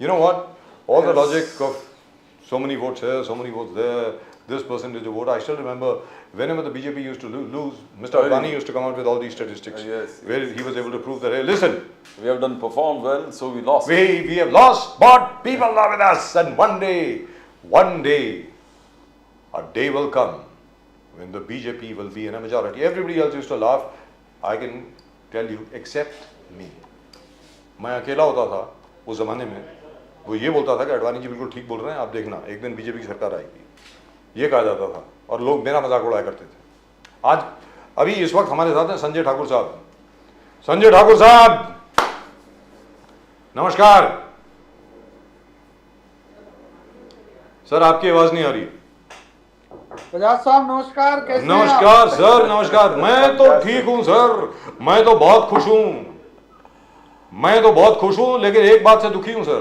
You know what? All the logic of so many votes here, so many votes there, this percentage of vote. I still remember whenever the BJP used to lose, Mr. Advani used to come out with all these statistics, where he was able to prove that, hey, listen, we have done performed well, so we lost. We have lost, but people are with us, and one day, a day will come when the BJP will be in a majority. Everybody else used to laugh. I can tell you, except me. मैं अकेला होता था उस जमाने में, वो ये बोलता था कि अडवाणी जी बिल्कुल ठीक बोल रहे हैं, आप देखना एक दिन बीजेपी की सरकार आएगी, ये कहा जाता था और लोग मेरा मजाक उड़ाया करते थे। आज अभी इस वक्त हमारे साथ हैं संजय ठाकुर साहब। संजय ठाकुर साहब नमस्कार। सर आपकी आवाज नहीं आ रही। बजाज साहब नमस्कार, कैसे हैं आप? नमस्कार सर, नमस्कार। मैं तो ठीक हूं सर, मैं तो बहुत खुश हूं, लेकिन एक बात से दुखी हूं सर।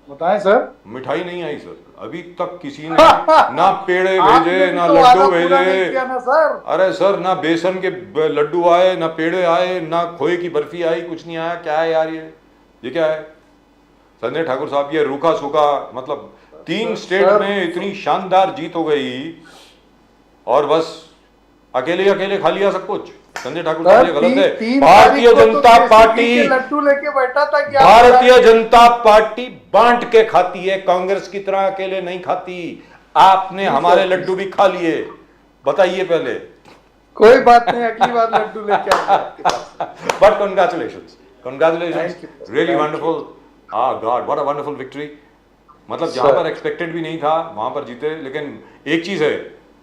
बताएं सर। मिठाई नहीं आई सर, अभी तक किसी ने ना पेड़े भेजे, ना लड्डू भेजे। सर अरे सर, ना बेसन के लड्डू आए, ना पेड़े आए, ना खोए की बर्फी आई, कुछ नहीं आया। क्या है यार ये क्या है? संजय ठाकुर साहब, ये रूखा सूखा, मतलब 3 स्टेट में इतनी शानदार जीत हो गई और बस अकेले खा लिया सब कुछ। संजय ठाकुर साहब ये गलत है। भारतीय जनता पार्टी लड्डू लेके बैठा था क्या? भारतीय जनता पार्टी बांट के खाती है, कांग्रेस की तरह अकेले नहीं खाती। आपने हमारे लड्डू भी खा लिए, बताइए पहले। कोई बात नहीं, अगली बार लड्डू लेके आएंगे। But congratulations, really wonderful. God, what a wonderful victory. मतलब जहां पर एक्सपेक्टेड भी नहीं था वहां पर जीते। लेकिन एक चीज है,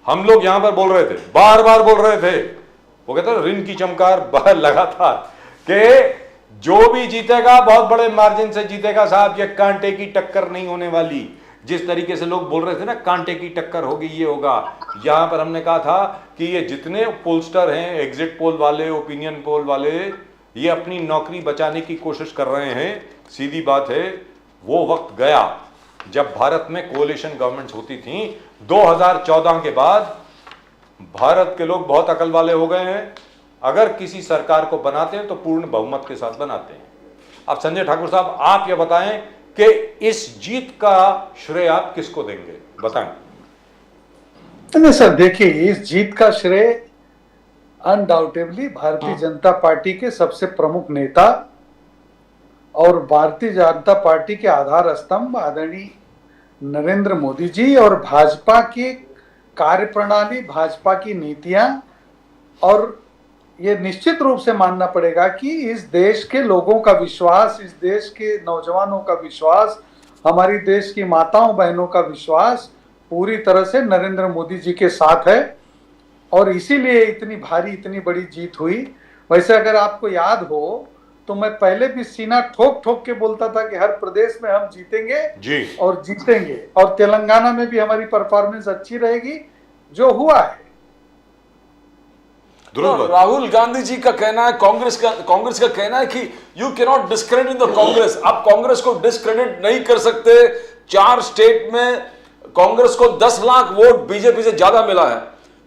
हम लोग यहां पर बोल रहे थे, बार बार बोल रहे थे, वो कहते हैं रिन की चमकार बाहर लगा था कि जो भी जीतेगा बहुत बड़े मार्जिन से जीतेगा साहब, ये कांटे की टक्कर नहीं होने वाली। जिस तरीके से लोग बोल रहे थे ना, कांटे की टक्कर होगी, ये होगा। यहां पर हमने कहा था कि ये जितने पोलस्टर हैं, एग्जिट पोल वाले, ओपिनियन पोल वाले, ये अपनी नौकरी बचाने की कोशिश कर रहे हैं। सीधी बात है, वो वक्त गया जब भारत में कोalition गवर्नमेंट्स होती थी। 2014 के बाद भारत के लोग बहुत अकल वाले हो गए हैं। अगर किसी सरकार को बनाते हैं तो पूर्ण बहुमत के साथ बनाते हैं। अब संजय ठाकुर साहब, आप ये बताएं कि इस जीत का श्रेय आप किसको देंगे, बताएं। नहीं सर, देखिए, इस जीत का श्रेय अनडाउटेबली भारतीय जनता पार्टी के सबसे प्रमुख नेता और भारतीय जनता पार्टी के आधार स्तंभ आदरणीय नरेंद्र मोदी जी और भाजपा की कार्यप्रणाली, भाजपा की नीतियां, और ये निश्चित रूप से मानना पड़ेगा कि इस देश के लोगों का विश्वास, इस देश के नौजवानों का विश्वास, हमारी देश की माताओं बहनों का विश्वास पूरी तरह से नरेंद्र मोदी जी के साथ है और इसीलिए इतनी भारी, इतनी बड़ी जीत हुई। वैसे अगर आपको याद हो तो मैं पहले भी सीना ठोक ठोक के बोलता था कि हर प्रदेश में हम जीतेंगे जी, और जीतेंगे, और तेलंगाना में भी हमारी परफॉर्मेंस अच्छी रहेगी, जो हुआ है। तो राहुल गांधी जी का कहना है, कांग्रेस का कहना है कि you can not discredit the Congress. आप कांग्रेस को डिस्क्रेडिट नहीं कर सकते। 4 स्टेट में कांग्रेस को 10 लाख वोट बीजेपी से ज्यादा मिला है,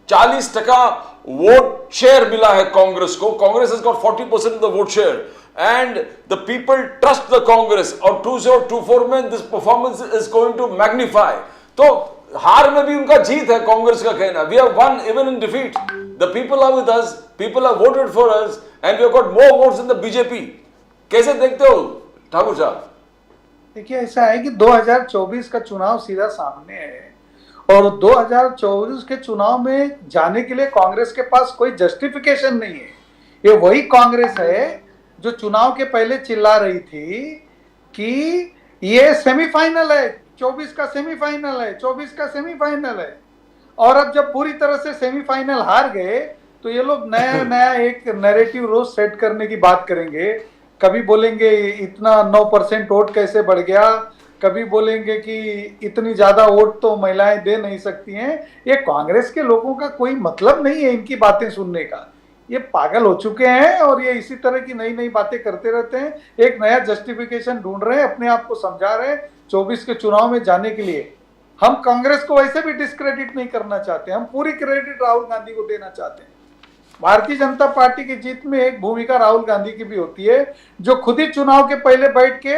40% वोट शेयर मिला है कांग्रेस को। Congress has got 40% of the vote share and the people trust the Congress। और 2024 में this performance is going to magnify। तो हार में भी उनका जीत है, कांग्रेस का कहना। We have won even in defeat। The people are with us, people have voted for us and we have got more votes than the BJP। कैसे देखते हो ठाकुर साहब? देखिए, ऐसा है कि 2024 का चुनाव सीधा सामने है और 2024 के चुनाव में जाने के लिए कांग्रेस के पास कोई जस्टिफिकेशन नहीं है। ये वही कांग्रेस है जो चुनाव के पहले चिल्ला रही थी कि ये सेमीफाइनल है, 24 का सेमीफाइनल है, 24 का सेमीफाइनल है, और अब जब पूरी तरह से सेमीफाइनल हार गए तो ये लोग नया एक नैरेटिव रोज सेट करने की बात करेंगे। कभी बोलेंगे इतना 9% वोट कैसे बढ़ गया, कभी बोलेंगे कि इतनी ज्यादा वोट तो महिलाएं दे नहीं सकती हैं। ये कांग्रेस के लोगों का कोई मतलब नहीं है इनकी बातें सुनने का। ये पागल हो चुके हैं और ये इसी तरह की नई नई बातें करते रहते हैं। एक नया जस्टिफिकेशन ढूंढ रहे हैं, अपने आप को समझा रहे हैं 24 के चुनाव में जाने के लिए। हम कांग्रेस को वैसे भी डिस्क्रेडिट नहीं करना चाहते, हम पूरी क्रेडिट राहुल गांधी को देना चाहते हैं। भारतीय जनता पार्टी की जीत में एक भूमिका राहुल गांधी की भी होती है, जो खुद ही चुनाव के पहले बैठ के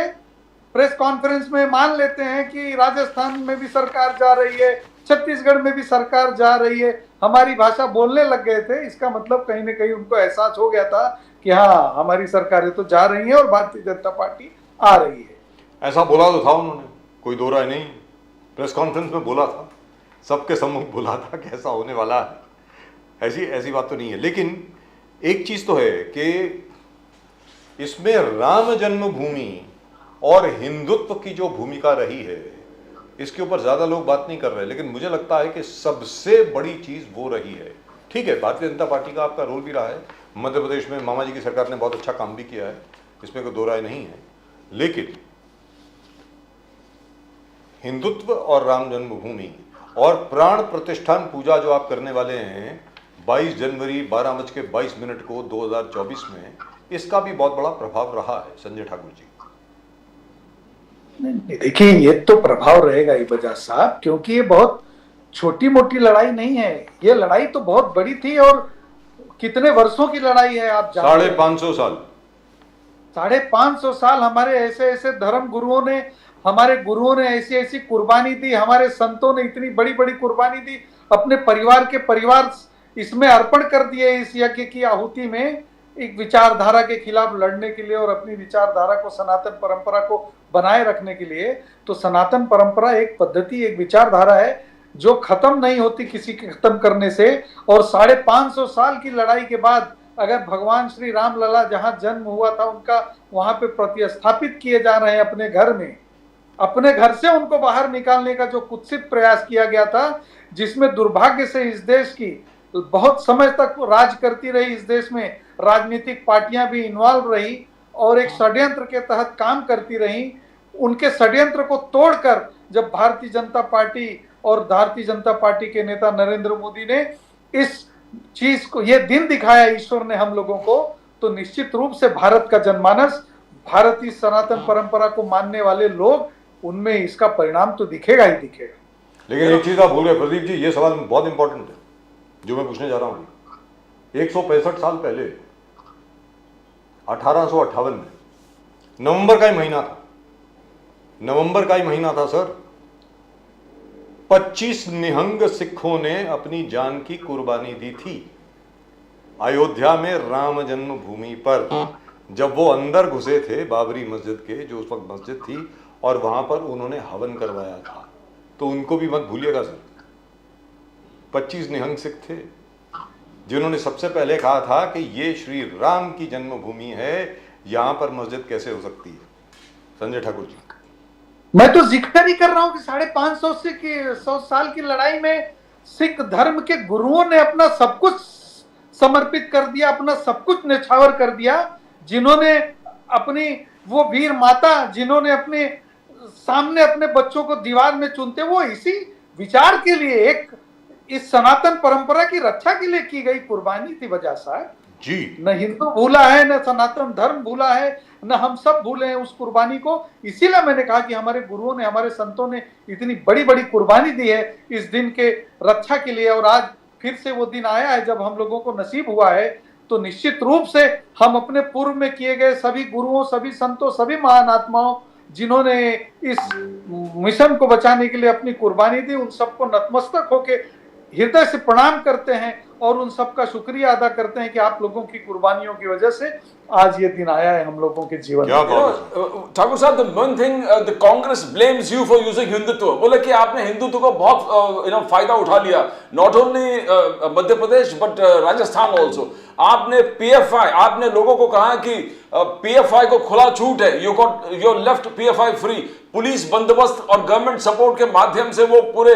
प्रेस कॉन्फ्रेंस में मान लेते हैं कि राजस्थान में भी सरकार जा रही है, छत्तीसगढ़ में भी सरकार जा रही है, हमारी भाषा बोलने लग गए थे। इसका मतलब कहीं ना कहीं उनको एहसास हो गया था कि हाँ, हमारी सरकारें तो जा रही हैं और भारतीय जनता पार्टी आ रही है। ऐसा बोला तो था उन्होंने, कोई दो राय नहीं। प्रेस कॉन्फ्रेंस में बोला था, सबके सम्मुख बोला था कि ऐसा होने वाला है। ऐसी बात तो नहीं है। लेकिन एक चीज तो है कि इसमें राम जन्मभूमि और हिंदुत्व की जो भूमिका रही है, इसके ऊपर ज्यादा लोग बात नहीं कर रहे, लेकिन मुझे लगता है कि सबसे बड़ी चीज वो रही है। ठीक है, भारतीय जनता पार्टी का आपका रोल भी रहा है, मध्य प्रदेश में मामा जी की सरकार ने बहुत अच्छा काम भी किया है, इसमें कोई दो राय नहीं है। लेकिन हिंदुत्व और राम जन्मभूमि और प्राण प्रतिष्ठान पूजा जो आप करने वाले हैं 22 जनवरी 12:22 को 2024 में, इसका भी बहुत बड़ा प्रभाव रहा है संजय ठाकुर जी। नहीं, देखिए, ये तो प्रभाव रहेगा ही बजाज साहब, क्योंकि ये बहुत छोटी मोटी लड़ाई नहीं है। ये लड़ाई तो बहुत बड़ी थी और कितने वर्षों की लड़ाई है आप जानते हैं। 550 साल 550 साल हमारे ऐसे ऐसे धर्म गुरुओं ने, हमारे गुरुओं ने ऐसी ऐसी कुर्बानी दी, हमारे संतों ने इतनी बड़ी बड़ी कुर्बानी दी, अपने परिवार के परिवार इसमें अर्पण कर दिए इस यज्ञ की आहुति में, एक विचारधारा के खिलाफ लड़ने के लिए और अपनी विचारधारा को, सनातन परंपरा को बनाए रखने के लिए। तो सनातन परंपरा एक पद्धति, एक विचारधारा है जो खत्म नहीं होती किसी के खत्म करने से। और 550 साल की लड़ाई के बाद अगर भगवान श्री राम लला जहां जन्म हुआ था उनका वहां पे प्रतिस्थापित किए जा रहे हैं अपने घर में, अपने घर से उनको बाहर निकालने का जो कुत्सित प्रयास किया गया था, जिसमें दुर्भाग्य से इस देश की बहुत समय तक राज करती रही, इस देश में राजनीतिक पार्टियां भी इन्वॉल्व रही और एक षड्यंत्र के तहत काम करती रही। उनके षड्यंत्र को तोड़कर जब भारतीय जनता पार्टी और भारतीय जनता पार्टी के नेता नरेंद्र मोदी ने इस चीज को, ये दिन दिखाया ईश्वर ने हम लोगों को, तो निश्चित रूप से भारत का जनमानस, भारतीय सनातन परंपरा को मानने वाले लोग, उनमें इसका परिणाम तो दिखेगा ही दिखेगा। लेकिन एक चीज आप भूल गए प्रदीप जी, ये सवाल बहुत इंपॉर्टेंट है जो मैं पूछने जा रहा हूं। 165 साल पहले 1858 में नवंबर का ही महीना था, नवंबर का ही महीना था सर, 25 निहंग सिखों ने अपनी जान की कुर्बानी दी थी अयोध्या में राम जन्मभूमि पर। जब वो अंदर घुसे थे बाबरी मस्जिद के, जो उस वक्त मस्जिद थी, और वहां पर उन्होंने हवन करवाया था, तो उनको भी मत भूलिएगा सर। 25 निहंग सिख थे जिन्होंने सबसे पहले कहा था कि ये श्री राम की जन्मभूमि है, यहां पर मस्जिद कैसे हो सकती है। संजय ठाकुर जी, मैं तो जिक्र ही कर रहा हूं कि 550 साल की लड़ाई में सिख धर्म के गुरुओं ने अपना सब कुछ समर्पित कर दिया, अपना सब कुछ न्यौछावर कर दिया, जिन्होंने अपनी वो वीर माता, जिन्होंने अपने सामने अपने बच्चों को दीवार में चुनते, वो इसी विचार के लिए, एक इस सनातन परंपरा की रक्षा के लिए की गई कुर्बानी थी बजाज साहब जी। न हिंदू भूला है, न सनातन धर्म भूला है, न हम सब भूले हैं उस कुर्बानी को। इसीलिए मैंने कहा कि हमारे गुरुओं ने, हमारे संतों ने इतनी बड़ी बड़ी कुर्बानी दी है इस दिन के रक्षा के लिए, और आज फिर से वो दिन आया है जब हम लोगों को नसीब हुआ है। तो निश्चित रूप से हम अपने पूर्व में किए गए सभी गुरुओं, सभी संतों, सभी महान आत्माओं जिन्होंने इस मिशन को बचाने के लिए अपनी कुर्बानी दी, उन सबको नतमस्तक होके हृदय से प्रणाम करते हैं और उन सबका शुक्रिया अदा करते हैं कि आप लोगों की कुर्बानियों की वजह से आज ये दिन आया है हम लोगों के जीवन में। ठाकुर साहब, the one thing the Congress blames you for using Hindutva, बोले कि आपने हिंदुत्व को बहुत फायदा उठा लिया, not only Madhya Pradesh but Rajasthan also. आपने पीएफआई, आपने लोगों को कहा कि पीएफआई को खुला छूट है, you left PFI free. Police बंदोबस्त और गवर्नमेंट सपोर्ट के माध्यम से वो पूरे,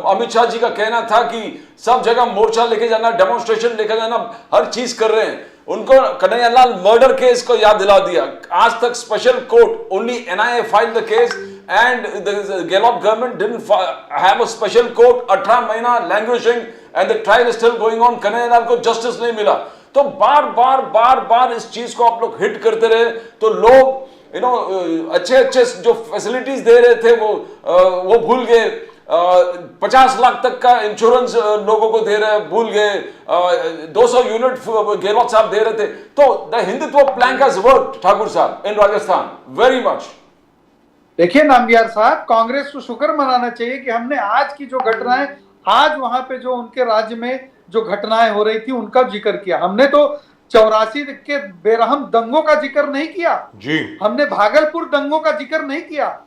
अमित शाह जी का कहना था कि सब जगह मोर्चा लेके जाना, डेमोन्स्ट्रेशन लेके जाना, हर चीज कर रहे हैं। उनको कन्हैयालाल मर्डर केस को याद दिला दिया। आज तक special court, only NIA filed the case and the Gehlot government didn't have a special court. 18 महीना languishing and the trial is still going on. Kanhaiyalal को जस्टिस नहीं मिला। तो बार बार इस चीज को आप लोग हिट करते रहे, तो लोग अच्छे जो फैसिलिटीज दे रहे थे वो भूल गए। 50 लाख तक का इंश्योरेंस लोगों को दे रहे, भूल गए। 200 यूनिट गहलोत साहब दे रहे थे। तो the Hindutva plank has worked Thakur साहब इन राजस्थान वेरी मच। देखिए नामगियार साहब, कांग्रेस को शुक्र मनाना चाहिए कि हमने आज की जो घटनाएं, आज वहां पे जो उनके राज्य में जो घटनाएं हो रही थी उनका जिक्र किया। हमने तो 84 के बेरहम दंगों का जिक्र नहीं किया जी। हमने भागलपुर दंगों का जिक्र नहीं किया।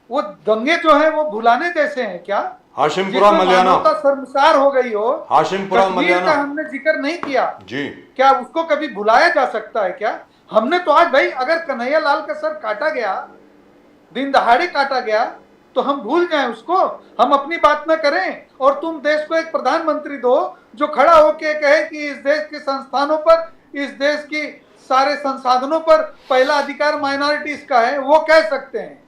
वो दंगे जो है वो भुलाने जैसे हैं क्या? हाशिमपुरा जिसमें मलियाना, मानवता शर्मसार हो गई हो। हाशिमपुरा कश्मीर का मलियाना हमने जिक्र नहीं किया, जी। क्या उसको कभी भुलाया जा सकता है क्या? हमने तो आज भाई, अगर कन्हैया लाल का सर काटा गया, दिन दहाड़े काटा गया, तो हम भूल जाएं उसको, हम अपनी बात ना करें और तुम देश को एक प्रधानमंत्री दो जो खड़ा होके कहे कि इस देश के संस्थानों पर, इस देश की सारे संसाधनों पर पहला अधिकार माइनॉरिटीज का है। वो कह सकते हैं,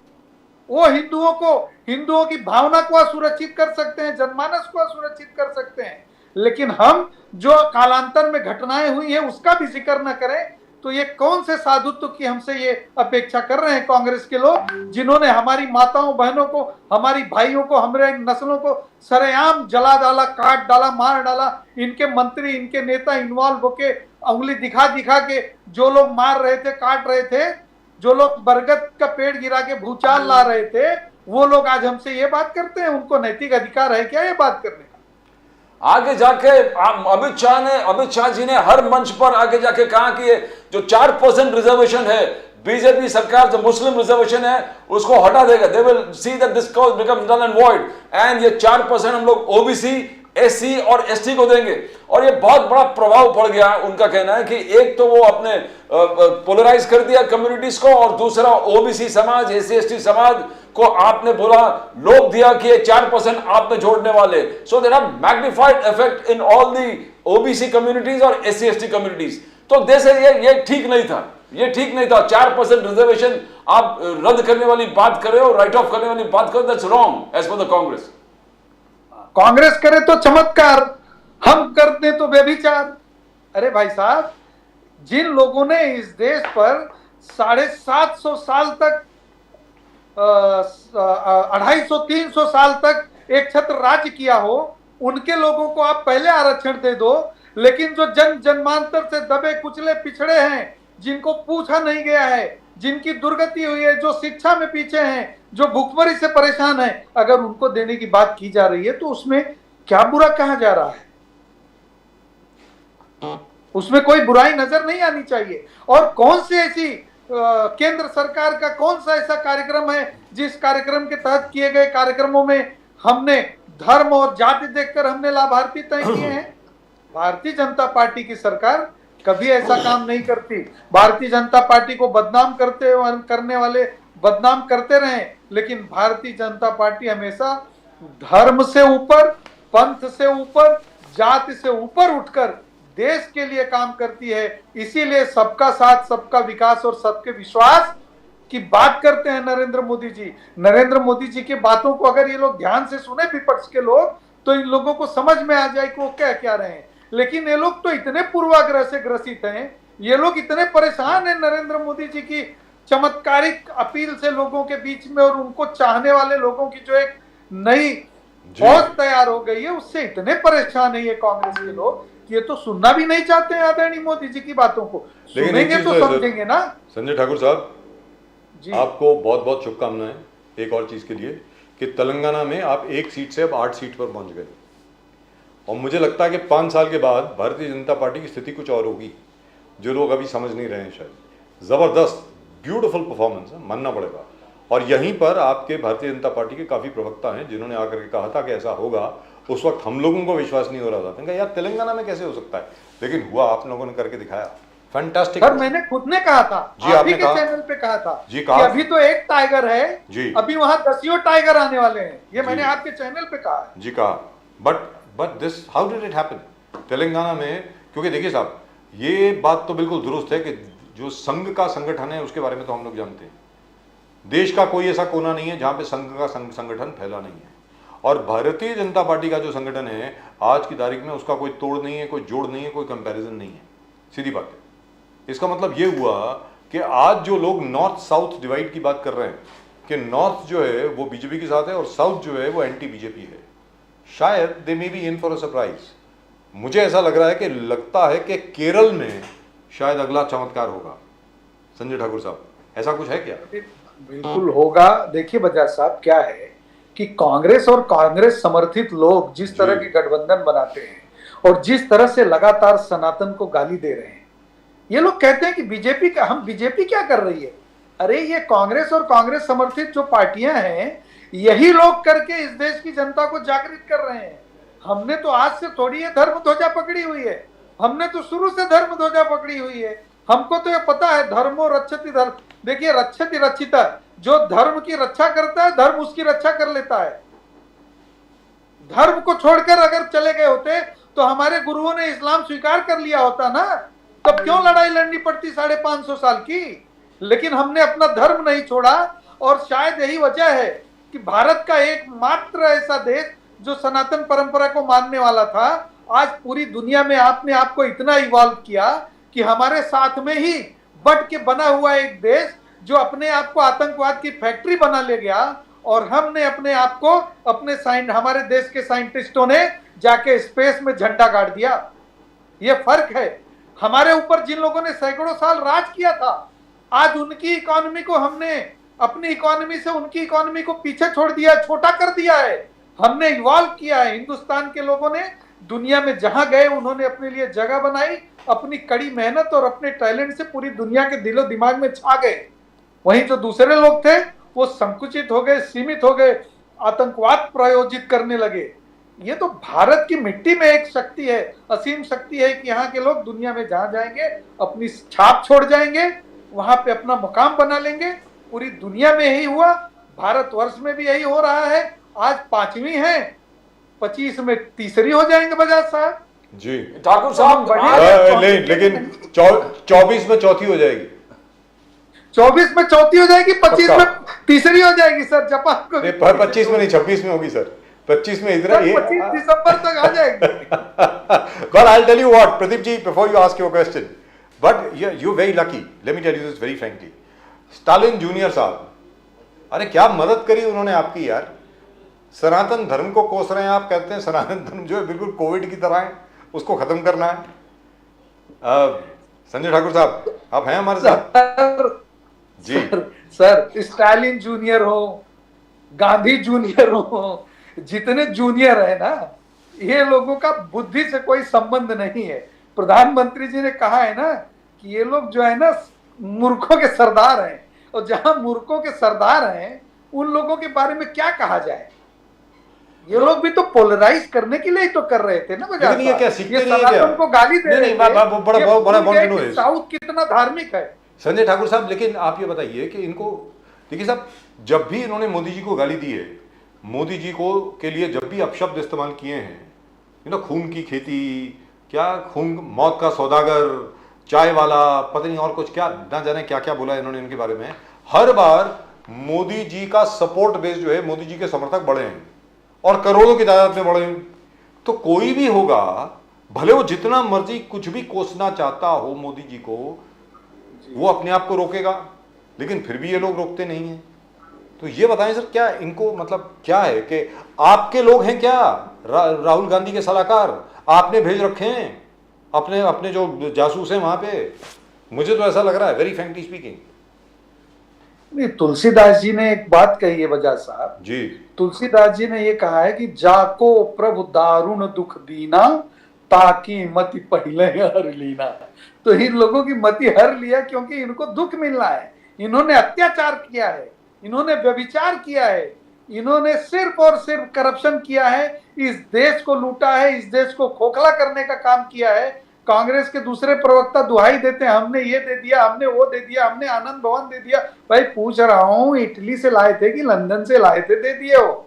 वो हिंदुओं की भावना को असुरक्षित कर सकते हैं, जनमानस को असुरक्षित कर सकते हैं, लेकिन हम जो कालांतर में घटनाएं हुई हैं उसका भी जिक्र न करें, तो ये कौन से साधुत्व की हमसे ये अपेक्षा कर रहे हैं कांग्रेस के लोग, जिन्होंने हमारी माताओं बहनों को, हमारी भाइयों को, हमारे नस्लों को सरेआम जला डाला, काट डाला, मार डाला। इनके मंत्री, इनके नेता इन्वॉल्व होके उंगली दिखा दिखा के जो लोग मार रहे थे, काट रहे थे, जो लोग बरगद का पेड़ गिरा के भूचाल ला रहे थे, वो लोग आज हमसे ये बात करते हैं। उनको नैतिक अधिकार है क्या ये बात करने का? आगे जाके अमित शाह जी ने हर मंच पर आगे जाके कहा कि ये जो 4% रिजर्वेशन है, बीजेपी सरकार जो मुस्लिम रिजर्वेशन है उसको हटा देगा। They will see that this cause becomes null and void, and ये 4% हम लोग ओबीसी, एससी और एसटी को देंगे। और ये बहुत बड़ा प्रभाव पड़ गया। उनका कहना है कि एक तो वो अपने पोलराइज कर दिया कम्युनिटीज को, और दूसरा ओबीसी समाज, एससी एसटी समाज को आपने बोला, लोग दिया कि ये 4% आपने जोड़ने वाले। So there are magnified effect in all the OBC communities और एससी एसटी कम्युनिटीज। तो देश ये ठीक नहीं था, ये ठीक नहीं था। 4% रिजर्वेशन आप रद्द करने वाली बात कर रहे हो, राइट ऑफ करने वाली बात कर रहे हो, that's wrong as per the Congress. Congress करे तो चमत्कार, हम करते तो व्यभिचार। अरे भाई साहब, जिन लोगों ने इस देश पर 750 साल तक, 250-300 साल तक एक छत्र राज्य किया हो, उनके लोगों को आप पहले आरक्षण दे दो। लेकिन जो जन्मांतर से दबे कुचले पिछड़े हैं, जिनको पूछा नहीं गया है, जिनकी दुर्गति हुई है, जो शिक्षा में पीछे हैं, जो भुखमरी से परेशान है, अगर उनको देने की बात की जा रही है तो उसमें क्या बुरा कहा जा रहा है? उसमें कोई बुराई नजर नहीं आनी चाहिए। और कौन सी ऐसी केंद्र सरकार का कौन सा ऐसा कार्यक्रम है जिस कार्यक्रम के तहत किए गए कार्यक्रमों में हमने धर्म और जाति देखकर हमने लाभार्थी तय किए हैं? भारतीय जनता पार्टी की सरकार कभी ऐसा काम नहीं करती। भारतीय जनता पार्टी को बदनाम करने वाले बदनाम करते रहे, लेकिन भारतीय जनता पार्टी हमेशा धर्म से ऊपर, पंथ से ऊपर, जाति से ऊपर उठकर देश के लिए काम करती है। इसीलिए सबका साथ, सबका विकास और सबके विश्वास की बात करते हैं नरेंद्र मोदी जी। नरेंद्र मोदी जी की बातों को अगर ये लोग ध्यान से सुने, विपक्ष के लोग, तो इन लोगों को समझ में आ जाए कि वो कह क्या रहे हैं। लेकिन ये लोग तो इतने पूर्वाग्रह से ग्रसित हैं, ये लोग इतने परेशान हैं नरेंद्र मोदी जी की चमत्कारिक अपील से लोगों के बीच में, और उनको चाहने वाले लोगों की जो एक नई फौज तैयार हो गई है, उससे इतने परेशान है ये कांग्रेस के लोग, ये तो सुनना भी नहीं चाहते हैं आदरणीय मोदी जी की बातों को। सुनेंगे तो समझेंगे ना। संजय ठाकुर साहब जी, आपको बहुत बहुत शुभकामनाएं एक और चीज के लिए कि तेलंगाना में आप 1 सीट से अब 8 सीट पर पहुंच गए। और मुझे लगता है कि 5 साल के बाद भारतीय जनता पार्टी की स्थिति कुछ और होगी, जो लोग अभी समझ नहीं रहे हैं शायद। जबरदस्त, ब्यूटीफुल परफॉर्मेंस है, मानना पड़ेगा। और यहीं पर आपके भारतीय जनता पार्टी के काफी प्रवक्ता हैं जिन्होंने आकर के कहा था कि ऐसा होगा। उस वक्त हम लोगों को विश्वास नहीं हो रहा था, यार तेलंगाना में कैसे हो सकता है, लेकिन हुआ, आप लोगों ने करके दिखाया। फैंटास्टिक। सर मैंने खुद ने कहा था जी, आपने के चैनल पे कहा था जी, कि अभी तो एक टाइगर है जी, अभी वहां 10 टाइगर आने वाले हैं, ये मैंने आपके चैनल पे कहा है जी, कहा। But this, how did it happen Telangana में? क्योंकि देखिए साहब, ये बात तो बिल्कुल दुरुस्त है कि जो संघ का संगठन है उसके बारे में तो हम लोग जानते हैं। देश का कोई ऐसा कोना नहीं है जहां पे संघ का संगठन फैला नहीं है। और भारतीय जनता पार्टी का जो संगठन है आज की तारीख में, उसका कोई तोड़ नहीं है, कोई जोड़ नहीं है, कोई कंपैरिजन नहीं है, सीधी बात है। इसका मतलब ये हुआ कि आज जो लोग नॉर्थ साउथ डिवाइड की बात कर रहे हैं कि नॉर्थ जो है वो बीजेपी के साथ है और साउथ जो है वो एंटी बीजेपी है, शायद they may be in for a surprise. मुझे ऐसा लग रहा है कि लगता है कि केरल में शायद अगला चमत्कार होगा। संजय ठाकुर साहब, ऐसा कुछ है क्या? बिल्कुल होगा। देखिए बजाज साहब, क्या है कि कांग्रेस और कांग्रेस समर्थित लोग जिस तरह के गठबंधन बनाते हैं और जिस तरह से लगातार सनातन को गाली दे रहे हैं, ये लोग कहते हैं कि बीजेपी का, हम बीजेपी क्या कर रही है? अरे ये कांग्रेस और कांग्रेस समर्थित जो पार्टियां हैं, यही लोग करके इस देश की जनता को जागृत कर रहे हैं। हमने तो आज से थोड़ी ये धर्म ध्वजा पकड़ी हुई है, हमने तो शुरू से धर्म ध्वजा पकड़ी हुई है। हमको तो ये पता है, धर्मो रक्षति धर्म। देखिए, रक्षति रक्षिता, जो धर्म की रक्षा करता है, धर्म उसकी रक्षा कर लेता है। धर्म को छोड़कर अगर चले गए होते तो हमारे गुरुओं ने इस्लाम स्वीकार कर लिया होता ना, तब क्यों लड़ाई लड़नी पड़ती 550 साल की? लेकिन हमने अपना धर्म नहीं छोड़ा, और शायद यही वजह है कि भारत का एकमात्र ऐसा देश जो सनातन परंपरा को मानने वाला था, आज पूरी दुनिया में आपने आपको इतना इवॉल्व किया कि हमारे साथ में ही बट के बना हुआ एक देश जो अपने आप को आतंकवाद की फैक्ट्री बना ले गया, और हमने अपने आप को, हमारे देश के साइंटिस्टों ने जाके स्पेस में झंडा गाड़ दिया। ये फर्क है। हमारे ऊपर जिन लोगों ने सैकड़ों साल राज किया था, आज उनकी इकोनॉमी को हमने अपनी इकोनॉमी से उनकी इकोनॉमी को पीछे छोड़ दिया, छोटा कर दिया है। हमने इवॉल्व किया है। हिंदुस्तान के लोगों ने दुनिया में जहां गए, उन्होंने अपने लिए जगह बनाई, अपनी कड़ी मेहनत और अपने टैलेंट से पूरी दुनिया के दिलो दिमाग में छा गए। वहीं जो दूसरे लोग थे वो संकुचित हो गए, सीमित हो गए, आतंकवाद प्रायोजित करने लगे। ये तो भारत की मिट्टी में एक शक्ति है, असीम शक्ति है कि यहाँ के लोग दुनिया में जहां जाएंगे अपनी छाप छोड़ जाएंगे, वहां पे अपना मुकाम बना लेंगे। पूरी दुनिया में यही हुआ, भारतवर्ष में भी यही हो रहा है। आज 5वीं है, 25 में तीसरी हो जाएंगे बजाज साहब जी। ठाकुर साहब लेकिन 24 में चौथी हो जाएगी, 24 में चौथी हो जाएगी, 25 में तीसरी हो जाएगी सर। जापान को 25 में नहीं, 26 में होगी सर। 25 में इधर 25 दिसंबर तक आ जाएगी। Well, I'll tell you what, Pradeep ji, before you ask your question, but you're very lucky. Let me tell you this very frankly. Stalin junior साहब, अरे क्या मदद करी उन्होंने आपकी यार। सनातन धर्म को कोस रहे हैं आप, कहते हैं सनातन धर्म जो है बिल्कुल कोविड की तरह है, उसको खत्म करना है। संजय ठाकुर साहब, आप हैं हमारे साथ जी? सर, स्टालिन जूनियर हो, गांधी जूनियर हो, जितने जूनियर है ना, ये लोगों का बुद्धि से कोई संबंध नहीं है। प्रधानमंत्री जी ने कहा है ना कि ये लोग जो है ना मूर्खों के सरदार हैं, और जहां मूर्खों के सरदार हैं उन लोगों के बारे में क्या कहा जाए। ये लोग भी तो पोलराइज करने के लिए ही तो कर रहे थे ना। लेकिन ये क्या सीखते नहीं है क्या? सनातन को गाली दे रहे थे। बड़ा साउथ कितना धार्मिक है संजय ठाकुर साहब। लेकिन आप ये बताइए कि इनको, देखिए साहब, जब भी इन्होंने मोदी जी को गाली दी है, मोदी जी को के लिए जब भी अपशब्द इस्तेमाल किए हैं, खून की खेती, क्या खून, मौत का सौदागर, चाय वाला, पता नहीं और कुछ क्या, ना जाने क्या क्या बोला इन्होंने इनके बारे में। हर बार मोदी जी का सपोर्ट बेस जो है, मोदी जी के समर्थक बढ़े हैं और करोड़ों की तादाद में बढ़े हैं। तो कोई भी होगा, भले वो जितना मर्जी कुछ भी कोसना चाहता हो मोदी जी को, वो अपने आप को रोकेगा, लेकिन फिर भी ये लोग रोकते नहीं हैं। तो ये बताएं सर, क्या इनको मतलब क्या है कि आपके लोग हैं क्या, राहुल गांधी के सलाहकार आपने भेज रखे हैं, अपने अपने जो जासूस हैं वहां पे? मुझे तो ऐसा लग रहा है, वेरी फ्रैंकली स्पीकिंग। नहीं, तुलसीदास जी ने एक बात कही है बजाज साहब जी। तुलसीदास जी ने ये कहा है कि जाको प्रभु दारुण दुख दीना, ताकि मति पहले हर लीना। तो इन लोगों की मति हर लिया क्योंकि इनको दुख मिलना है। इन्होंने अत्याचार किया है, इन्होंने व्यभिचार किया है, इन्होंने सिर्फ और सिर्फ करप्शन किया है, इस देश को लूटा है, इस देश को खोखला करने का काम किया है। कांग्रेस के दूसरे प्रवक्ता दुहाई देते हैं, हमने ये दे दिया, हमने वो दे दिया, हमने आनंद भवन दे दिया। भाई पूछ रहा हूं, इटली से लाए थे कि लंदन से लाए थे, दे दिए हो?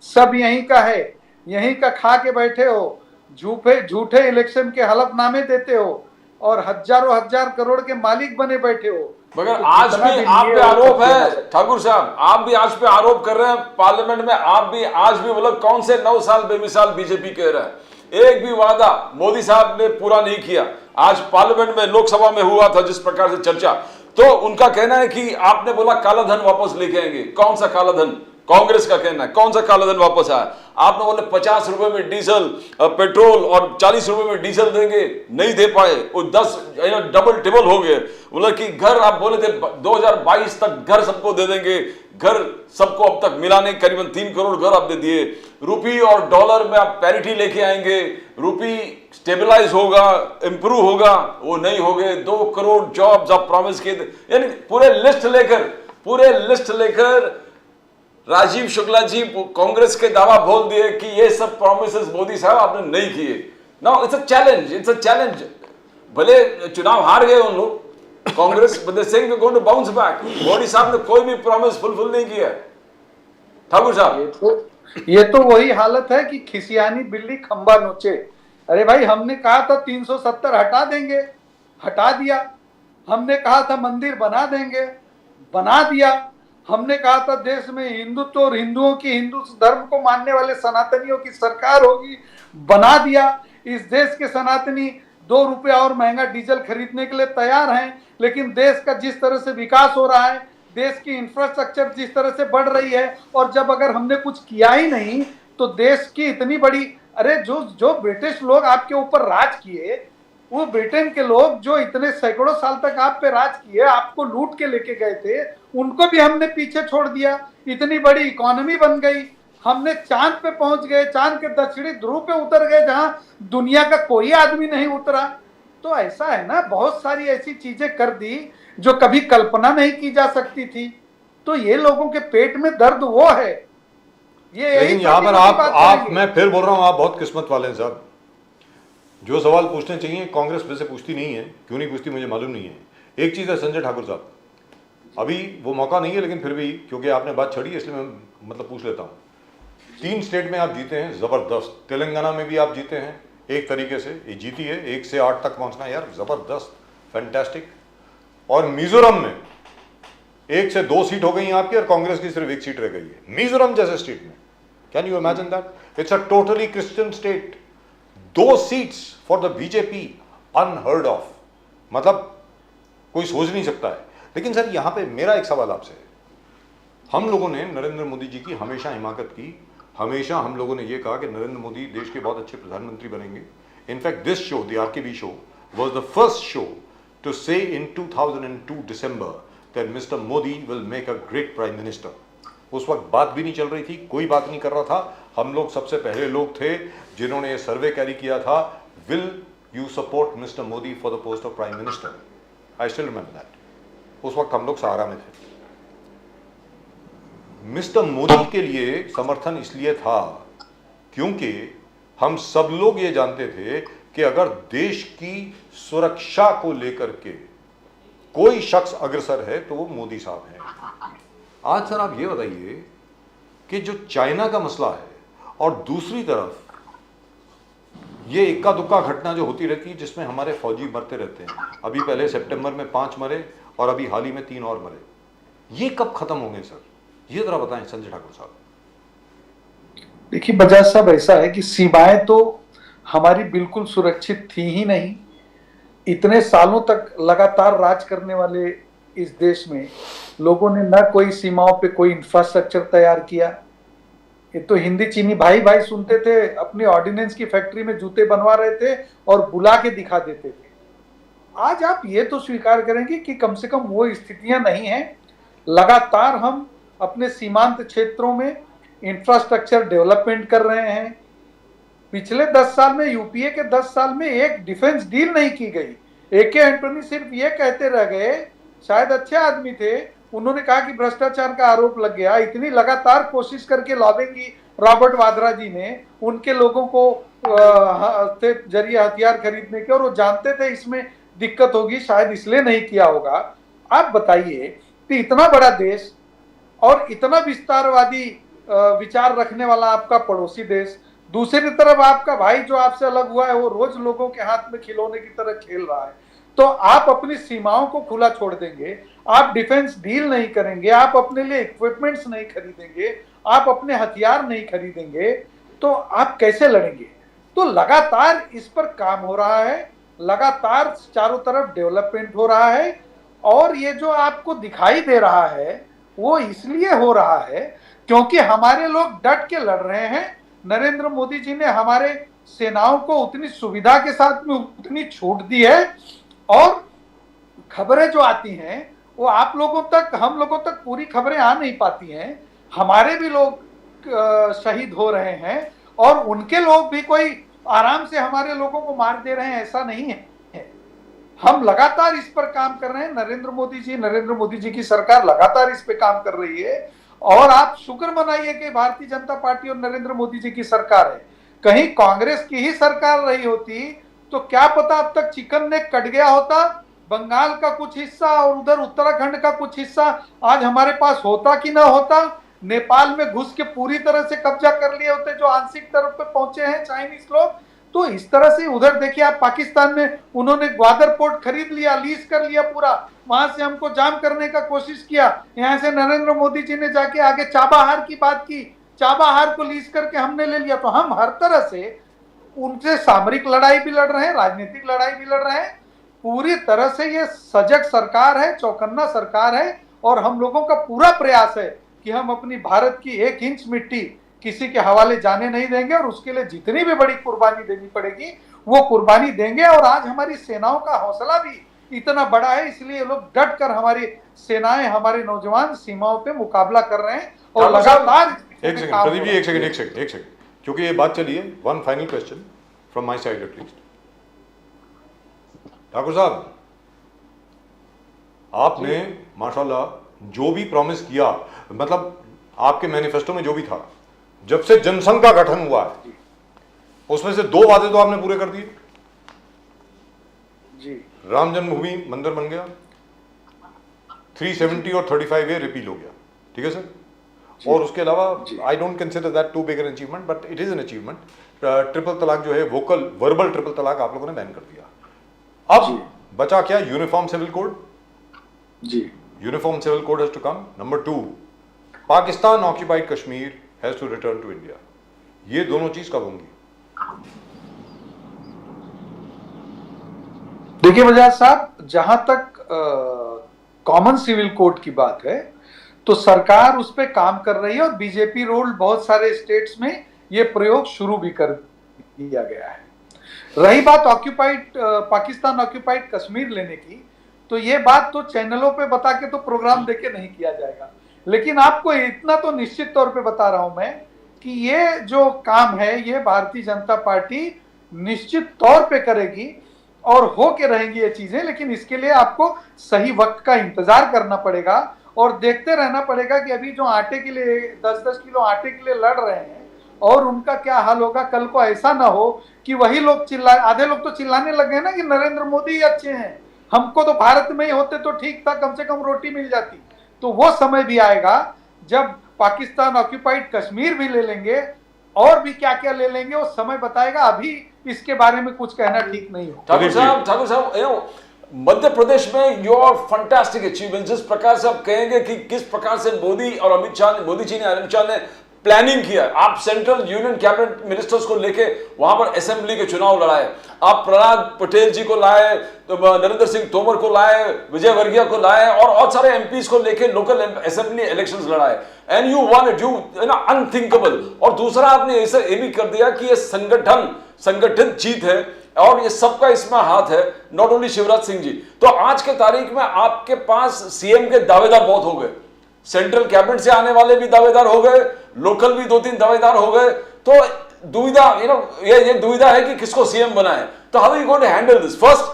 सब यहीं का है, यहीं का खा के बैठे हो, झूठे इलेक्शन के हलफनामे देते हो और हजारों हजार करोड़ के मालिक बने बैठे हो। मगर तो आज भी आप पे आरोप है ठाकुर साहब, आप भी आज पे आरोप कर रहे हैं पार्लियामेंट में। आप भी आज भी मतलब कौन से 9 साल बेमिसाल बीजेपी कह रहा है, एक भी वादा मोदी साहब ने पूरा नहीं किया। आज पार्लियामेंट में, लोकसभा में हुआ था जिस प्रकार से चर्चा, तो उनका कहना है कि आपने बोला काला धन वापस लेके आएंगे। कौन सा काला धन? कांग्रेस का कहना है। कौन सा काला धन वापस आया? आपने बोले 50 रुपए में डीजल पेट्रोल और 40 रुपए में डीजल देंगे, नहीं दे पाए, वो 10 डबल टिबल हो गए। बोला कि घर आप बोले थे 2022 तक घर सबको दे देंगे, घर सबको अब तक मिलाने करीबन 3 करोड़ घर आपने दिए। रुपी और डॉलर में आप पैरिटी लेके आएंगे, रुपी स्टेबलाइज होगा, इंप्रूव होगा, वो नहीं हो गए। 2 करोड़ जॉब्स आप प्रॉमिस किए थे। यानी पूरे लिस्ट लेकर राजीव शुक्ला जी कांग्रेस के दावा बोल दिए कि ये सब प्रॉमिसेस मोदी साहब आपने नहीं किए। Now it's a challenge. भले चुनाव हार गए उन लोग Congress, but they saying we are going to bounce back. Modi साहब ने कोई भी प्रॉमिस फुलफिल नहीं किया। ठाकुर साहब, ये तो वही हालत है कि खिसियानी बिल्ली खंबा नोचे। अरे भाई, हमने कहा था 370 हटा देंगे, हटा दिया। हमने कहा था मंदिर बना देंगे, बना दिया। हमने कहा था देश में हिंदुत्व और हिंदुओं की, हिंदू धर्म को मानने वाले सनातनियों की सरकार होगी, बना दिया। इस देश के सनातनी 2 रुपया और महंगा डीजल खरीदने के लिए तैयार हैं, लेकिन देश का जिस तरह से विकास हो रहा है, देश की इंफ्रास्ट्रक्चर जिस तरह से बढ़ रही है, और जब अगर हमने कुछ किया ही नहीं तो देश की इतनी बड़ी, अरे जो ब्रिटिश लोग आपके ऊपर राज किए, वो ब्रिटेन के लोग जो इतने सैकड़ों साल तक आप पे राज किए, आपको लूट के लेके गए थे, उनको भी हमने पीछे छोड़ दिया। इतनी बड़ी इकोनॉमी बन गई, हमने चांद पे पहुंच गए, चांद के दक्षिणी ध्रुव पे उतर गए जहां दुनिया का कोई आदमी नहीं उतरा। तो ऐसा है ना, बहुत सारी ऐसी चीजें कर दी जो कभी कल्पना नहीं की जा सकती थी। तो ये लोगों के पेट में दर्द वो है। ये लेकिन यहाँ पर आप मैं फिर बोल रहा हूँ, आप बहुत किस्मत वाले हैं साहब। जो सवाल पूछने चाहिए कांग्रेस वैसे पूछती नहीं है, क्यों नहीं पूछती मुझे मालूम नहीं है। एक चीज़ है संजय ठाकुर साहब, अभी वो मौका नहीं है, लेकिन फिर भी क्योंकि आपने बात छड़ी इसलिए मैं मतलब पूछ लेता हूँ। 3 स्टेट में आप जीते हैं, ज़बरदस्त। तेलंगाना में भी आप जीते हैं एक तरीके से, ये जीती है 1 से 8 तक पहुँचना यार, ज़बरदस्त, फैंटास्टिक। और मिजोरम में 1 से 2 सीट हो गई आपकी और कांग्रेस की सिर्फ 1 सीट रह गई है मिजोरम जैसे स्टेट में। Can you imagine that? It's a totally Christian state. 2 seats for the BJP, unheard of, मतलब कोई सोच नहीं सकता है। लेकिन सर यहाँ पे मेरा एक सवाल आपसे है, हम लोगों ने नरेंद्र मोदी जी की हमेशा हिमाकत की, हमेशा हम लोगों ने ये कहा कि नरेंद्र मोदी देश के बहुत अच्छे प्रधानमंत्री बनेंगे। In fact this show, the RKB show, was the first show to say in 2002 December that Mr. Modi will make a great prime minister. उस वक्त बात भी नहीं चल रही थी, कोई बात नहीं कर रहा था। हम लोग सबसे पहले लोग थे जिन्होंने ये सर्वे कैरी किया था, will you support mister Modi for the post of prime minister. I still remember that. उस वक्त हम लोग सहारा में थे। मिस्टर मोदी के लिए समर्थन इसलिए था क्योंकि हम सब लोग ये जानते थे कि अगर देश की सुरक्षा को लेकर के कोई शख्स अग्रसर है तो वो मोदी साहब हैं। आज सर आप ये बताइए कि जो चाइना का मसला है और दूसरी तरफ ये इक्का दुक्का घटना जो होती रहती है जिसमें हमारे फौजी मरते रहते हैं, अभी पहले सितंबर में 5 मरे और अभी हाल ही में 3 और मरे, ये कब खत्म होंगे सर? ये जरा बताएं संजय ठाकुर साहब। देखिए बजाज साहब, ऐसा है कि सीमाएं तो हमारी बिल्कुल सुरक्षित थी ही नहीं। इतने सालों तक लगातार राज करने वाले इस देश में लोगों ने न कोई सीमाओं पे कोई इंफ्रास्ट्रक्चर तैयार किया। ये तो हिंदी चीनी भाई भाई सुनते थे, अपनी ऑर्डिनेंस की फैक्ट्री में जूते बनवा रहे थे और बुला के दिखा देते थे। आज आप ये तो स्वीकार करेंगे कि कम से कम वो स्थितियां नहीं हैं। लगातार हम अपने सीमांत क्षेत्रों में इंफ्रास्ट्रक्चर डेवलपमेंट कर रहे हैं। पिछले 10 साल में, यूपीए के 10 साल में एक डिफेंस डील नहीं की गई। AK एंटोनी सिर्फ ये कहते रह गए, शायद अच्छे आदमी थे, उन्होंने कहा कि भ्रष्टाचार का आरोप लग गया। इतनी लगातार कोशिश करके लॉबिंग की रॉबर्ट वाड्रा जी ने उनके लोगों को जरिए हथियार खरीदने के, और वो जानते थे इसमें दिक्कत होगी, शायद इसलिए नहीं किया होगा। आप बताइए कि इतना बड़ा देश और इतना विस्तारवादी विचार रखने वाला आपका पड़ोसी देश, दूसरी तरफ आपका भाई जो आपसे अलग हुआ है वो रोज लोगों के हाथ में खिलौने की तरह खेल रहा है। तो आप अपनी सीमाओं को खुला छोड़ देंगे, आप डिफेंस डील नहीं करेंगे, आप अपने लिए इक्विपमेंट्स नहीं खरीदेंगे, आप अपने हथियार नहीं खरीदेंगे, तो आप कैसे लड़ेंगे? तो लगातार इस पर काम हो रहा है, लगातार चारों तरफ डेवलपमेंट हो रहा है। और ये जो आपको दिखाई दे रहा है वो इसलिए हो रहा है क्योंकि हमारे लोग डट के लड़ रहे हैं। नरेंद्र मोदी जी ने हमारे सेनाओं को उतनी सुविधा के साथ में उतनी छूट दी है, और खबरें जो आती हैं वो आप लोगों तक, हम लोगों तक पूरी खबरें आ नहीं पाती हैं। हमारे भी लोग शहीद हो रहे हैं और उनके लोग भी कोई आराम से हमारे लोगों को मार दे रहे हैं, ऐसा नहीं है। हम लगातार इस पर काम कर रहे हैं। नरेंद्र मोदी जी की सरकार लगातार इस पे काम कर रही है, और आप शुक्र मनाइए कि भारतीय जनता पार्टी और नरेंद्र मोदी जी की सरकार है। कहीं कांग्रेस की ही सरकार रही होती तो क्या पता अब तक चिकन नेक कट गया होता, बंगाल का कुछ हिस्सा और उधर उत्तराखंड का कुछ हिस्सा आज हमारे पास होता कि ना होता। नेपाल में घुस के पूरी तरह से कब्जा कर लिए होते जो आंशिक तरफ पे पहुंचे हैं चाइनीज लोग। तो इस तरह से उधर देखिए आप, पाकिस्तान में उन्होंने ग्वादर पोर्ट खरीद लिया, लीज कर लिया पूरा, वहां से हमको जाम करने का कोशिश किया। यहाँ से नरेंद्र मोदी जी ने जाके आगे चाबाहार की बात की, चाबाहार को लीज करके हमने ले लिया। तो हम हर तरह से उनसे सामरिक लड़ाई भी लड़ रहे हैं, राजनीतिक लड़ाई भी लड़ रहे हैं। पूरी तरह से ये सजग सरकार है, चौकन्ना सरकार है, और हम लोगों का पूरा प्रयास है कि हम अपनी भारत की 1 इंच मिट्टी किसी के हवाले जाने नहीं देंगे, और उसके लिए जितनी भी बड़ी कुर्बानी देनी पड़ेगी वो कुर्बानी देंगे। और आज हमारी सेनाओं का हौसला भी इतना बड़ा है, इसलिए ये लोग डट कर, हमारी सेनाएं, हमारे नौजवान सीमाओं पे मुकाबला कर रहे हैं और लगातार। एक सेकंड प्रदीप जी, एक सेकंड, क्योंकि ये बात चली है। One final question from my side at least. Thakur साहब, आपने माशाल्लाह जो भी प्रॉमिस किया, मतलब आपके मैनिफेस्टो में जो भी था, जब से जनसंघ का गठन हुआ है उसमें से 2 वादे तो आपने पूरे कर दिए जी। राम जन्मभूमि मंदिर बन गया, 370 और 35A रिपील हो गया, ठीक है सर। और उसके अलावा I don't consider that too big an achievement, but it is an achievement. Triple तलाक जो है, वर्बल ट्रिपल तलाक आप लोगों ने बैन कर दिया। अब बचा क्या? यूनिफॉर्म सिविल कोड जी। Uniform civil code has to come. Number 2, Pakistan occupied Kashmir has to return to India. ये दोनों चीज कब होंगी? देखिए बजाज साहब, जहां तक कॉमन सिविल कोड की बात है तो सरकार उस पर काम कर रही है, और बीजेपी रूल्ड बहुत सारे स्टेट्स में ये प्रयोग शुरू भी कर दिया गया है। रही बात ऑक्यूपाइड पाकिस्तान ऑक्यूपाइड कश्मीर लेने की, तो ये बात तो चैनलों पे बता के तो प्रोग्राम देके नहीं किया जाएगा, लेकिन आपको इतना तो निश्चित तौर पे बता रहा हूं मैं कि ये जो काम है ये भारतीय जनता पार्टी निश्चित तौर पे करेगी और हो के रहेंगी ये चीजें। लेकिन इसके लिए आपको सही वक्त का इंतजार करना पड़ेगा और देखते रहना पड़ेगा कि अभी जो आटे के लिए 10-10 किलो आटे के लिए लड़ रहे हैं और उनका क्या हाल होगा। कल को ऐसा ना हो कि वही लोग आधे लोग तो चिल्लाने लगे ना कि नरेंद्र मोदी ही अच्छे हैं, हमको तो भारत में ही होते तो ठीक था, कम से कम रोटी मिल जाती। तो वो समय भी आएगा जब पाकिस्तान ऑक्यूपाइड कश्मीर भी ले लेंगे और भी क्या क्या ले लेंगे, वो समय बताएगा। अभी इसके बारे में कुछ कहना ठीक नहीं हो। ठाकुर साहब, मध्य प्रदेश में योर फंटास्टिक अचीवमेंट, जिस प्रकार से आप कहेंगे कि किस प्रकार से मोदी और अमित शाह ने प्लानिंग किया। आप सेंट्रल यूनियन कैबिनेट मिनिस्टर्स को लेके वहां पर असेंबली के चुनाव लड़ाए, आप प्रहलाद पटेल जी को लाए, तो नरेंद्र सिंह तोमर को लाए, विजय वर्गीय को लाए और बहुत सारे एमपीज को लेके लोकल असेंबली इलेक्शंस लड़ाए, and you won it, you unthinkable. और दूसरा आपने ऐसा ये भी कर दिया कि ये संगठित जीत है और ये सबका इसमें हाथ है, नॉट ओनली शिवराज सिंह जी। तो आज के तारीख में आपके पास सीएम के दावेदार बहुत हो गए, सेंट्रल कैबिनेट से आने वाले भी दावेदार हो गए, लोकल भी 2-3 दावेदार हो गए। तो दुविधा ये दुविधा है कि किसको सीएम बनाए। तो how you going to handle this? First,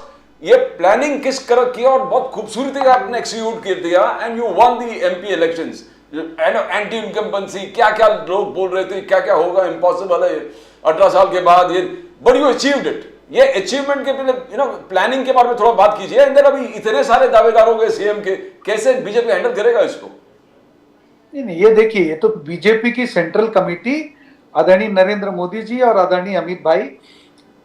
ये प्लानिंग किस तरह की और बहुत खूबसूरती से आपने एक्सिक्यूट कर दिया, and you one the MP elections, anti incumbency, क्या क्या लोग बोल रहे थे, क्या क्या होगा, इम्पॉसिबल है 18 साल के बाद ये, बट यू अचीव्ड इट। ये अचीवमेंट के पहले प्लानिंग के बारे में थोड़ा बात कीजिए। अंदर अभी इतने सारे दावेदार हो गए सीएम के, कैसे बीजेपी हैंडल करेगा इसको? नहीं, ये देखिए, ये तो बीजेपी की सेंट्रल कमेटी, आदरणीय नरेंद्र मोदी जी और आदरणीय अमित भाई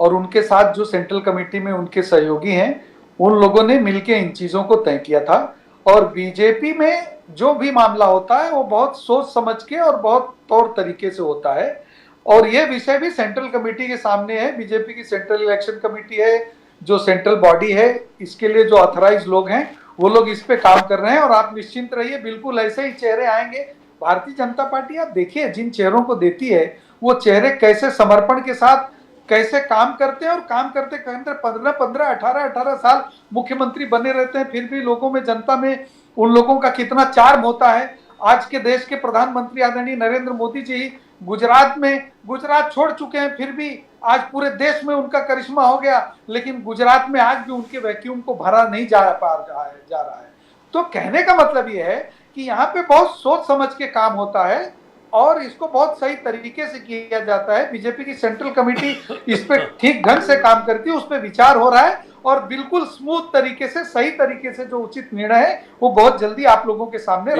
और उनके साथ जो सेंट्रल कमेटी में उनके सहयोगी हैं, उन लोगों ने मिलकर इन चीजों को तय किया था। और बीजेपी में जो भी मामला होता है वो बहुत सोच समझ के और बहुत तौर तरीके से होता है। और ये विषय भी सेंट्रल कमेटी के सामने है। बीजेपी की सेंट्रल इलेक्शन कमेटी है जो सेंट्रल बॉडी है, इसके लिए जो ऑथराइज लोग हैं वो लोग इस पे काम कर रहे हैं। और आप निश्चिंत रहिए, बिल्कुल ऐसे ही चेहरे आएंगे भारतीय जनता पार्टी आप देखिए जिन चेहरों को देती है वो चेहरे कैसे समर्पण के साथ कैसे काम करते हैं और काम करते करते 15 18 साल मुख्यमंत्री बने रहते हैं, फिर भी लोगों में जनता में उन लोगों का कितना चार्म होता है। आज के देश के प्रधानमंत्री आदरणीय नरेंद्र मोदी जी गुजरात छोड़ चुके हैं, फिर भी आज पूरे देश में उनका करिश्मा हो गया, लेकिन गुजरात में आज भी उनके वैक्यूम को भरा नहीं जा रहा है। तो कहने का मतलब यह है कि यहाँ पे बहुत सोच समझ के काम होता है और इसको बहुत सही तरीके से किया जाता है। बीजेपी की सेंट्रल कमेटी इस पे ठीक ढंग से काम करती है, उस पर विचार हो रहा है और बिल्कुल स्मूथ तरीके से सही तरीके से जो उचित निर्णय है वो बहुत जल्दी आप लोगों के सामने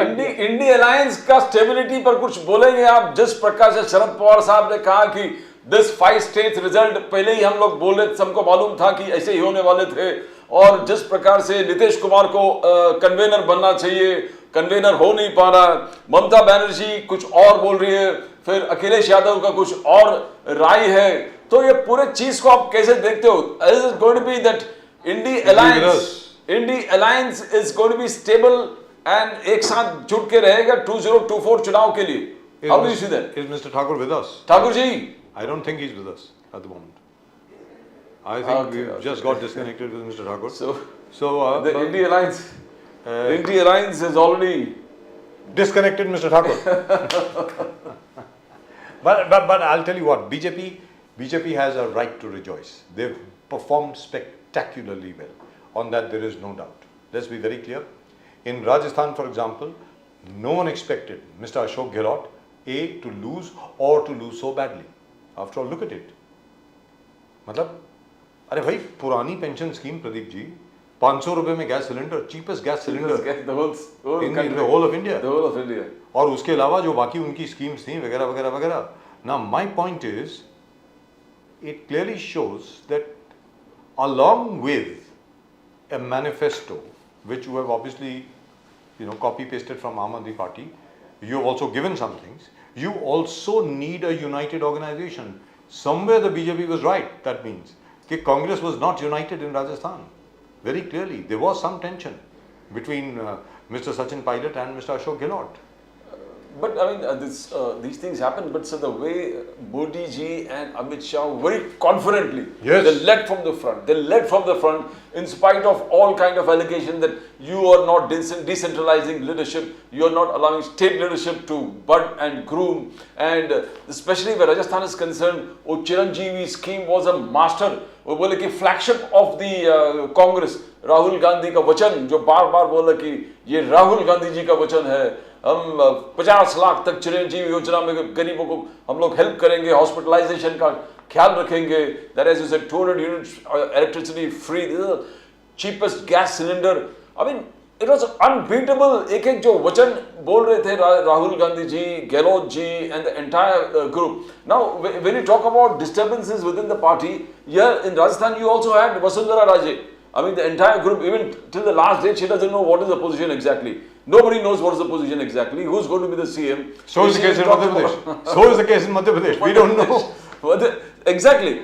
इंडी अलायंस का स्टेबिलिटी पर कुछ बोलेंगे आप? जिस प्रकार से शरद पवार साहब ने कहा कि दिस 5 स्टेट्स रिजल्ट पहले ही हम लोग बोले, सबको मालूम था कि ऐसे ही होने वाले थे, और जिस प्रकार से नीतीश कुमार को कन्वेनर बनना चाहिए, कन्वेनर हो नहीं पा रहा, ममता बनर्जी कुछ और बोल रही है, फिर अखिलेश यादव का कुछ और राय है, तो ये पूरे चीज को आप कैसे देखते हो? Is it going to be that INDI alliance is going to be stable and एक साथ जुट के रहेगा 2024 चुनाव के लिए? How do you see that? Is Mr. Thakur with us? Thakur ji, I don't think he's with us at the moment. I think we've just got disconnected with Mr. Thakur. So the India Alliance is already disconnected Mr. Thakur. but I'll tell you what, BJP has a right to rejoice. They've performed spectacularly well. On that there is no doubt. Let's be very clear. In Rajasthan, for example, no one expected Mr. Ashok Gehlot to lose or to lose so badly. After all, look at it. मतलब अरे भाई पुरानी pension scheme Pradeep ji 500 रुपए में gas cylinder, cheapest gas cylinder in the whole of India, और उसके अलावा जो बाकी उनकी स्कीम्स थी वगैरह वगैरह वगैरह. Now my point is, it clearly shows that along with a manifesto which you have obviously copy pasted from Aam Aadmi Party, you have also given some things. You also need a united organization. Somewhere the BJP was right. That means that Congress was not united in Rajasthan. Very clearly, there was some tension between Mr. Sachin Pilot and Mr. Ashok Gehlot. But I mean, these things happen. But so the way Modi ji and Amit Shah very confidently, yes, they led from the front. They led from the front in spite of all kind of allegations that you are not decentralizing leadership, you are not allowing state leadership to bud and groom, and especially where Rajasthan is concerned, वो Chiranjeevi scheme was a master. वो बोले कि flagship of the Congress, Rahul Gandhi का वचन जो बार बार बोला कि ये राहुल गांधी जी का वचन है, हम 50 लाख तक चिरंजीवी योजना में गरीबों को हम लोग हेल्प करेंगे, हॉस्पिटलाइजेशन का ख्याल रखेंगे, that as you said 200 units electricity free, cheapest gas cylinder. I mean it was unbeatable. एक एक जो वचन बोल रहे थे राहुल गांधी जी, गेहलोत जी and the entire group. Now when you talk about disturbances within the party, here in Rajasthan you also had Vasundhara Raje. I mean the entire group, even till the last date, she doesn't know what is the position exactly. Nobody knows what is the position exactly. Who's going to be the CM? So is the case in Madhya Pradesh. So is the case in Madhya Pradesh. We don't know. Exactly.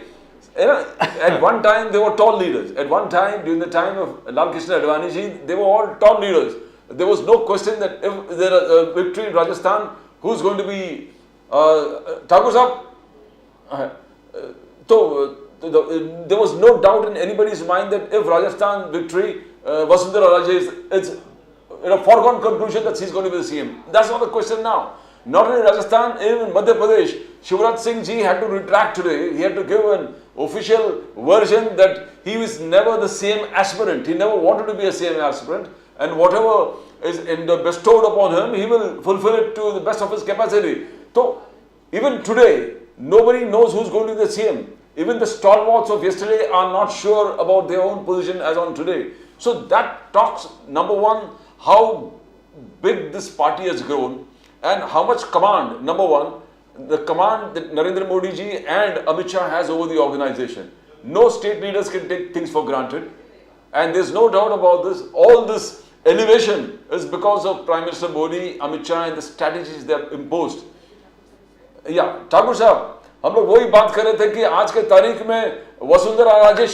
At one time they were tall leaders. At one time, during the time of Lal Krishna Advani ji, they were all tall leaders. There was no question that if there is a victory in Rajasthan, who's going to be Thakur Sahab? There was no doubt in anybody's mind that if Rajasthan victory, Vasundhara Raje it's a foregone conclusion that she's going to be the CM. That's not the question now. Not only Rajasthan, even in Madhya Pradesh, Shivraj Singh ji had to retract today. He had to give an official version that he was never the same aspirant. He never wanted to be a CM aspirant, and whatever is bestowed upon him, he will fulfill it to the best of his capacity. So even today, nobody knows who's going to be the CM. Even the stalwarts of yesterday are not sure about their own position as on today. So that talks, number one, how big this party has grown and how much command, number one, the command that Narendra Modi ji and Amit Shah has over the organization. No state leaders can take things for granted, and there's no doubt about this. All this elevation is because of Prime Minister Modi, Amit Shah and the strategies they have imposed. Yeah, Thakur Sahab, हम लोग वही बात कर रहे थे कि आज के तारीख में वसुंधरा राजे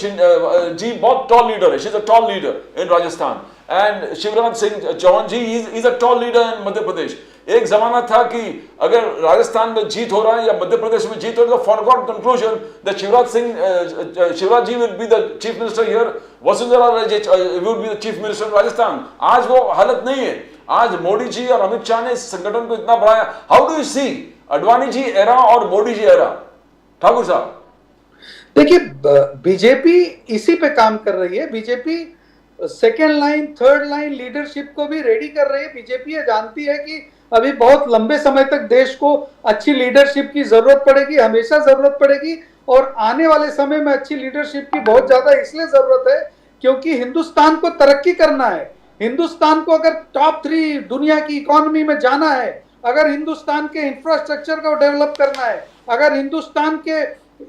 जी बहुत टॉल लीडर है. She is a tall leader in Rajasthan. And Shivraj Singh Chauhan ji, he's a tall leader in Madhya Pradesh. एक जमाना था कि अगर राजस्थान में जीत हो रहा है या मध्य प्रदेश में जीत हो रहा है तो foregone conclusion that Shivraj ji will be the chief minister here, Vasundhara Raje will be the chief minister of Rajasthan. आज वो हालत नहीं है। आज मोदी जी और अमित शाह ने इस संगठन को इतना बढ़ाया। How do you see Advani ji era और मोदी जी एरा? ठाकुर साहब देखिए, बीजेपी इसी पे काम कर रही है। BJP second line third line leadership को भी रेडी कर रही है। बीजेपी ये जानती है कि अभी बहुत लंबे समय तक देश को अच्छी लीडरशिप की जरूरत पड़ेगी, हमेशा जरूरत पड़ेगी, और आने वाले समय में अच्छी लीडरशिप की बहुत ज्यादा इसलिए जरूरत है क्योंकि हिंदुस्तान को तरक्की करना है। हिंदुस्तान को अगर टॉप 3 दुनिया की इकोनॉमी में जाना है, अगर हिंदुस्तान के इंफ्रास्ट्रक्चर को डेवलप करना है, अगर हिंदुस्तान के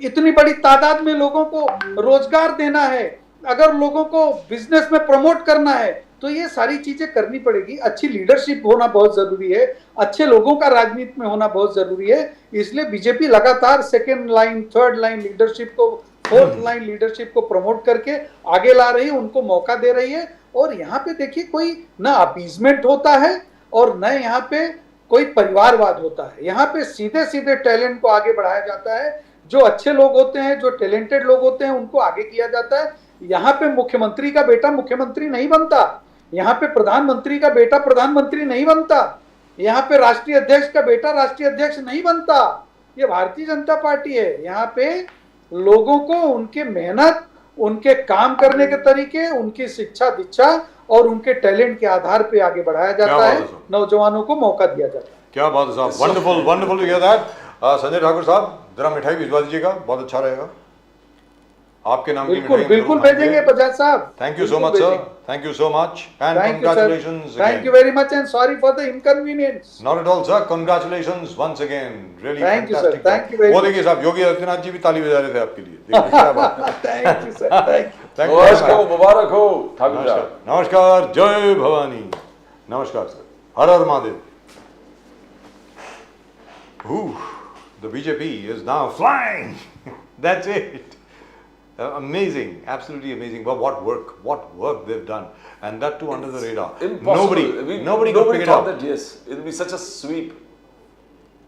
इतनी बड़ी तादाद में लोगों को रोजगार देना है, अगर लोगों को बिजनेस में प्रमोट करना है, तो ये सारी चीजें करनी पड़ेगी। अच्छी लीडरशिप होना बहुत जरूरी है, अच्छे लोगों का राजनीति में होना बहुत जरूरी है। इसलिए बीजेपी लगातार second line third line leadership को, फोर्थ लाइन लीडरशिप को प्रमोट करके आगे ला रही है, उनको मौका दे रही है। और यहाँ पे देखिए, कोई ना अपीजमेंट होता है और न यहाँ पे कोई परिवारवाद होता है। यहाँ पे सीधे सीधे टैलेंट को आगे बढ़ाया जाता है। जो अच्छे लोग होते हैं, जो टैलेंटेड लोग होते हैं, उनको आगे किया जाता है। यहाँ पे मुख्यमंत्री का बेटा मुख्यमंत्री नहीं बनता, यहाँ पे प्रधानमंत्री का बेटा प्रधानमंत्री नहीं बनता, यहाँ पे राष्ट्रीय अध्यक्ष का बेटा राष्ट्रीय अध्यक्ष नहीं बनता। ये भारतीय जनता पार्टी है। यहाँ पे लोगों को उनके मेहनत, उनके काम करने के तरीके, उनकी शिक्षा दीक्षा और उनके टैलेंट के आधार पे आगे बढ़ाया जाता है, नौजवानों को मौका दिया जाता है। क्या बात है साहब, wonderful wonderful to hear that. Sanjay Thakur साहब, जरा मिठाई भिजवा दीजिएगा, बहुत अच्छा रहेगा। आपके नाम की बिल्कुल मिठाई बिल्कुल भेजेंगे बजाज साहब। Thank you so much sir, thank you so much and congratulations. Thank you very much and sorry for the inconvenience. Not at all sir, congratulations once again, really Thank you, sir. Fantastic. Thank you very वो much. देखिए साहब, योगी आदित्यनाथ जी भी ताली बजा रहे थे आपके लिए। देखिए क्या बात है। Thank you sir, thank you. Thank you. नमस्कार, मुबारक हो ठाकुर साहब। नमस्कार, जय भवानी। नमस्कार sir, her her Mahadev. The BJP is now flying. That's it. Amazing, absolutely amazing. But what work they've done, and that too under the radar. Impossible. Nobody could pick it thought up. that yes, it will be such a sweep.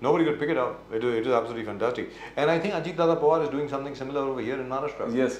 Nobody could pick it up. It is absolutely fantastic. And I think Ajit Dada Pawar is doing something similar over here in Maharashtra. Yes.